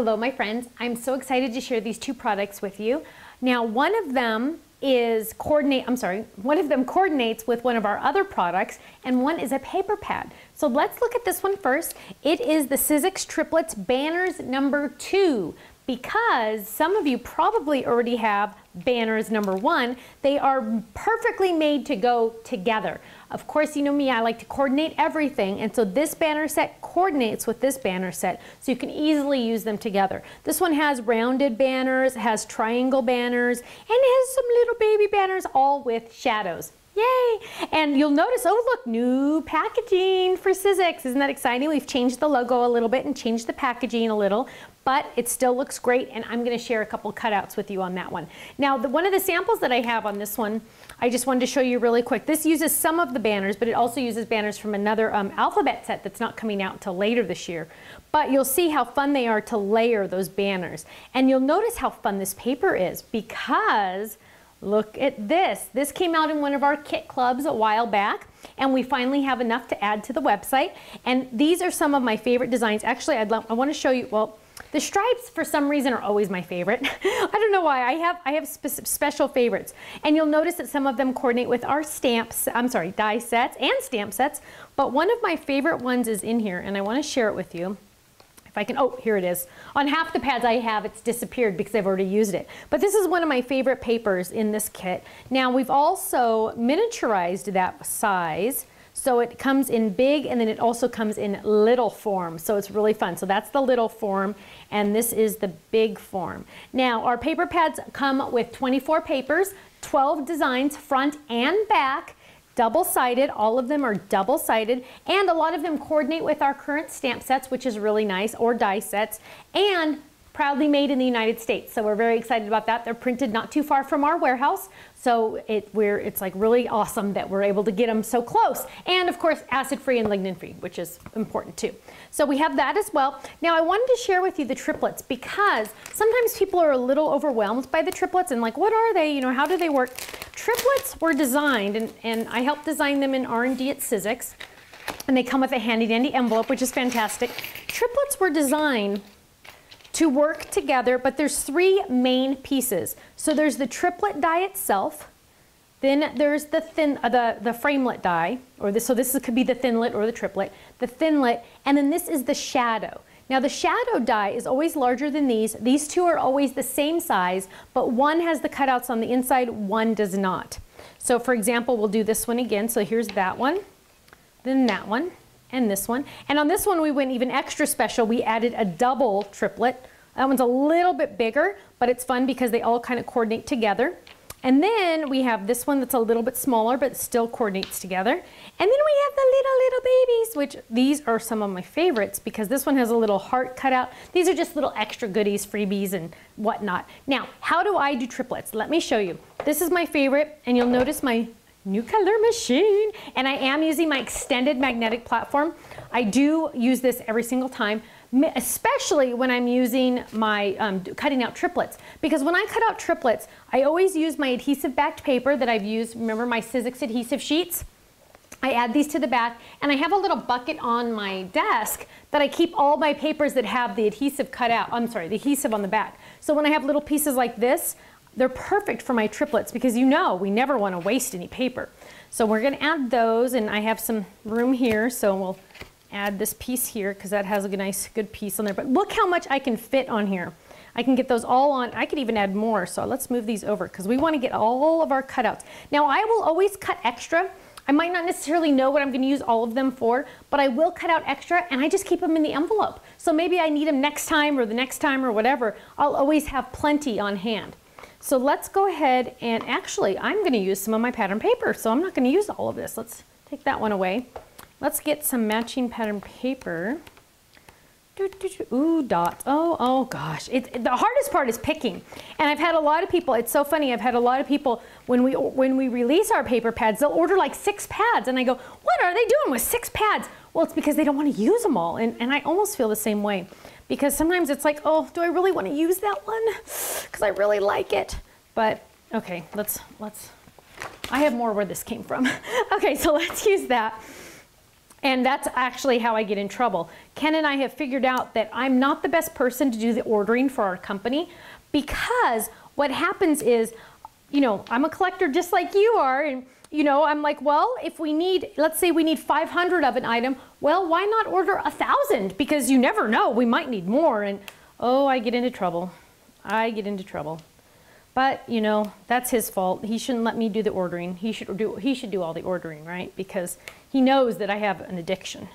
Hello, my friends. I'm so excited to share these two products with you. Now, one of them coordinates with one of our other products, and one is a paper pad. So let's look at this one first. It is the Sizzix Triplits Banners number 2. Because some of you probably already have banners number 1, they are perfectly made to go together. Of course, you know me, I like to coordinate everything, and so this banner set coordinates with this banner set, so you can easily use them together. This one has rounded banners, has triangle banners, and it has some little baby banners, all with shadows. Yay! And you'll notice, oh look, new packaging for Sizzix. Isn't that exciting? We've changed the logo a little bit and changed the packaging a little, but it still looks great, and I'm going to share a couple cutouts with you on that one. Now, one of the samples that I have on this one, I just wanted to show you really quick. This uses some of the banners, but it also uses banners from another alphabet set that's not coming out until later this year. But you'll see how fun they are to layer those banners. And you'll notice how fun this paper is, because look at this. This came out in one of our kit clubs a while back, and we finally have enough to add to the website. And these are some of my favorite designs. Actually, I want to show you, well, the stripes for some reason are always my favorite. I don't know why. I have special favorites. And you'll notice that some of them coordinate with our die sets and stamp sets. But one of my favorite ones is in here, and I want to share it with you. If I can, oh, here it is. On half the pads I have, it's disappeared because I've already used it. But this is one of my favorite papers in this kit. Now, we've also miniaturized that size. So it comes in big, and then it also comes in little form. So it's really fun. So that's the little form, and this is the big form. Now, our paper pads come with 24 papers, 12 designs, front and back, double-sided. All of them are double-sided, and a lot of them coordinate with our current stamp sets, which is really nice, or die sets, and proudly made in the United States. So we're very excited about that. They're printed not too far from our warehouse, so it's like really awesome that we're able to get them so close. And of course, acid-free and lignin-free, which is important too. So we have that as well. Now I wanted to share with you the triplets, because sometimes people are a little overwhelmed by the triplets and like, what are they? You know, how do they work? Triplets were designed, and I helped design them in R&D at Sizzix, and they come with a handy-dandy envelope, which is fantastic. Triplets were designed to work together, but there's 3 main pieces. So there's the triplet die itself, then there's the framelit die, so this could be the thinlet or the triplet, the thinlet, and then this is the shadow. Now the shadow die is always larger than these. These two are always the same size, but one has the cutouts on the inside, one does not. So for example, we'll do this one again. So here's that one, then that one, and this one. And on this one, we went even extra special. We added a double triplet. That one's a little bit bigger, but it's fun because they all kind of coordinate together. And then we have this one that's a little bit smaller, but still coordinates together. And then we have the little babies, which these are some of my favorites because this one has a little heart cut out. These are just little extra goodies, freebies, and whatnot. Now, how do I do triplets? Let me show you. This is my favorite, and you'll notice my new color machine, and I am using my extended magnetic platform. I do use this every single time, especially when I'm using my cutting out triplets, because when I cut out triplets, I always use my adhesive backed paper that I've used. Remember my Sizzix adhesive sheets? I add these to the back, and I have a little bucket on my desk that I keep all my papers that have the adhesive cut out, the adhesive on the back. So when I have little pieces like this, they're perfect for my triplets, because you know we never want to waste any paper. So we're going to add those, and I have some room here, so we'll add this piece here because that has a nice good piece on there. But look how much I can fit on here. I can get those all on. I could even add more, so let's move these over because we want to get all of our cutouts. Now I will always cut extra. I might not necessarily know what I'm going to use all of them for, but I will cut out extra, and I just keep them in the envelope. So maybe I need them next time or the next time or whatever. I'll always have plenty on hand. So let's go ahead, and actually I'm going to use some of my pattern paper, so I'm not going to use all of this. Let's take that one away. Let's get some matching pattern paper. Ooh, dots. Oh gosh. The hardest part is picking. And I've had a lot of people, it's so funny, I've had a lot of people, when we release our paper pads, they'll order like 6 pads, and I go, what are they doing with 6 pads? Well, it's because they don't want to use them all, and I almost feel the same way. Because sometimes it's like, oh, do I really want to use that one? Because I really like it. But, okay, I have more where this came from. Okay, so let's use that. And that's actually how I get in trouble. Ken and I have figured out that I'm not the best person to do the ordering for our company, because what happens is, you know, I'm a collector just like you are, and you know, I'm like, well, if we need, let's say we need 500 of an item, well, why not order 1,000? Because you never know, we might need more, and oh, I get into trouble. I get into trouble. But, you know, that's his fault. He shouldn't let me do the ordering. He should do all the ordering, right? Because he knows that I have an addiction.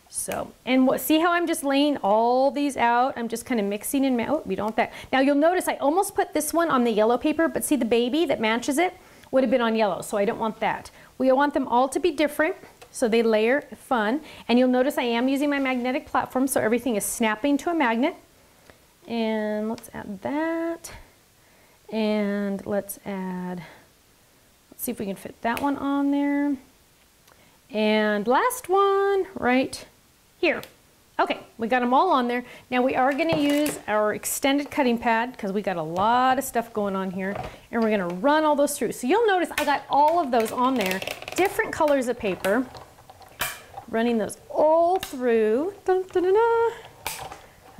So, and see how I'm just laying all these out? I'm just kind of mixing and, oh, we don't want that. Now you'll notice I almost put this one on the yellow paper, but see the baby that matches it would have been on yellow, so I don't want that. We want them all to be different, so they layer fun. And you'll notice I am using my magnetic platform, so everything is snapping to a magnet. And let's add that. And let's see if we can fit that one on there. And last one right here. Okay, we got them all on there. Now we are going to use our extended cutting pad because we got a lot of stuff going on here, and we're going to run all those through. So you'll notice I got all of those on there, different colors of paper, running those all through. Dun, dun, dun, dun.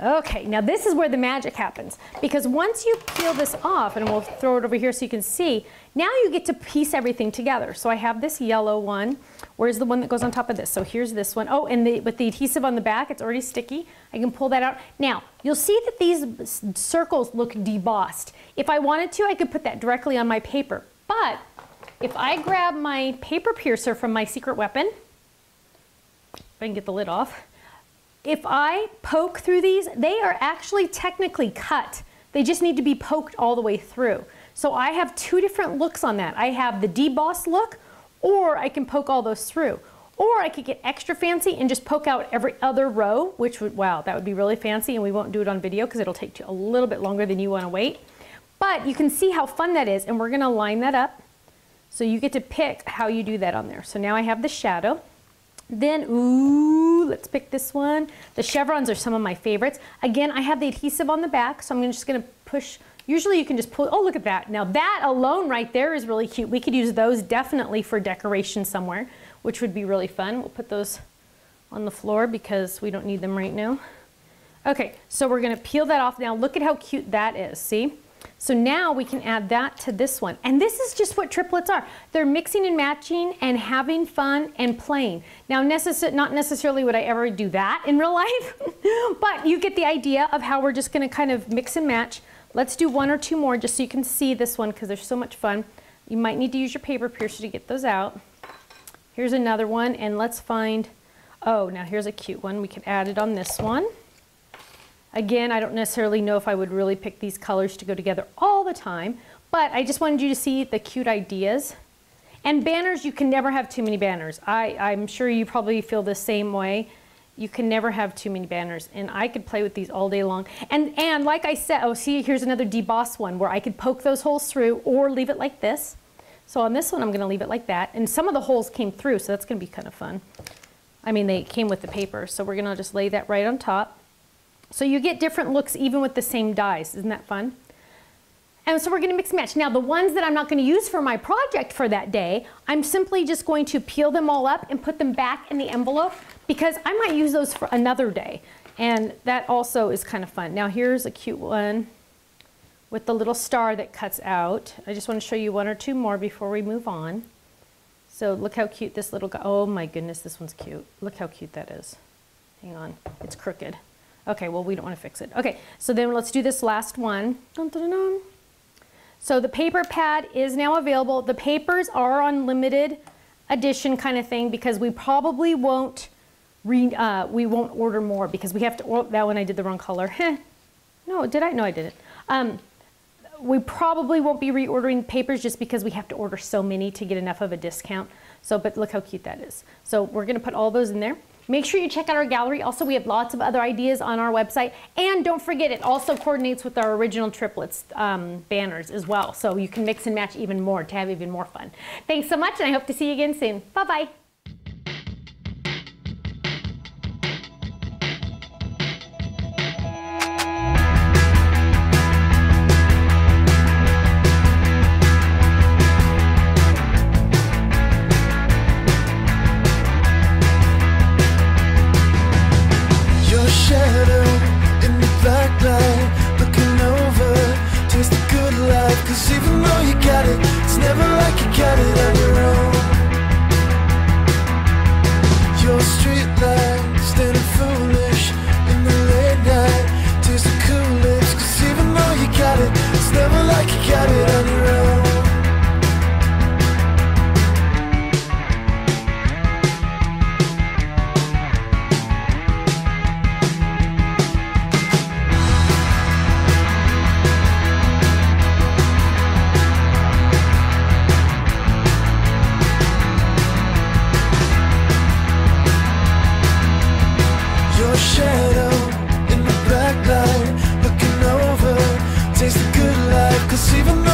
Okay, now this is where the magic happens, because once you peel this off, and we'll throw it over here so you can see, now you get to piece everything together. So I have this yellow one. Where's the one that goes on top of this? So here's this one. Oh, and with the adhesive on the back, it's already sticky. I can pull that out. Now, you'll see that these circles look debossed. If I wanted to, I could put that directly on my paper. But if I grab my paper piercer from my secret weapon, if I can get the lid off, if I poke through these, they are actually technically cut. They just need to be poked all the way through. So I have two different looks on that. I have the debossed look, or I can poke all those through. Or I could get extra fancy and just poke out every other row, which would, wow, that would be really fancy, and we won't do it on video because it'll take you a little bit longer than you want to wait. But you can see how fun that is, and we're gonna line that up. So you get to pick how you do that on there. So now I have the shadow. Then, ooh, let's pick this one. The chevrons are some of my favorites. Again, I have the adhesive on the back, so I'm just gonna push. Usually you can just pull, oh, look at that. Now that alone right there is really cute. We could use those definitely for decoration somewhere, which would be really fun. We'll put those on the floor because we don't need them right now. Okay, so we're gonna peel that off now. Look at how cute that is, see? So now we can add that to this one. And this is just what triplets are. They're mixing and matching and having fun and playing. Now, not necessarily would I ever do that in real life, but you get the idea of how we're just gonna kind of mix and match. Let's do one or two more just so you can see this one because they're so much fun. You might need to use your paper piercer to get those out. Here's another one, and let's find, oh, now here's a cute one. We could add it on this one. Again, I don't necessarily know if I would really pick these colors to go together all the time, but I just wanted you to see the cute ideas. And banners, you can never have too many banners. I'm sure you probably feel the same way. You can never have too many banners, and I could play with these all day long. And like I said, oh, see, here's another deboss one where I could poke those holes through or leave it like this. So on this one, I'm gonna leave it like that. And some of the holes came through, so that's gonna be kind of fun. I mean, they came with the paper, so we're gonna just lay that right on top. So you get different looks even with the same dies. Isn't that fun? And so we're gonna mix and match. Now the ones that I'm not gonna use for my project for that day, I'm simply just going to peel them all up and put them back in the envelope because I might use those for another day. And that also is kind of fun. Now here's a cute one with the little star that cuts out. I just wanna show you one or two more before we move on. So look how cute this little guy, oh my goodness, this one's cute. Look how cute that is. Hang on, it's crooked. Okay, well, we don't want to fix it. Okay, so then let's do this last one. Dun, dun, dun, dun. So the paper pad is now available. The papers are on limited edition kind of thing because we probably won't order more because we have to, oh, that one I did the wrong color. No, did I? No, I didn't. We probably won't be reordering papers just because we have to order so many to get enough of a discount. So, but look how cute that is. So we're gonna put all those in there. Make sure you check out our gallery. Also, we have lots of other ideas on our website. And don't forget, it also coordinates with our original triplets banners as well. So you can mix and match even more to have even more fun. Thanks so much, and I hope to see you again soon. Bye-bye. never like you got it on your own. Your shadow in the black light, looking over, taste the good life. 'Cause even though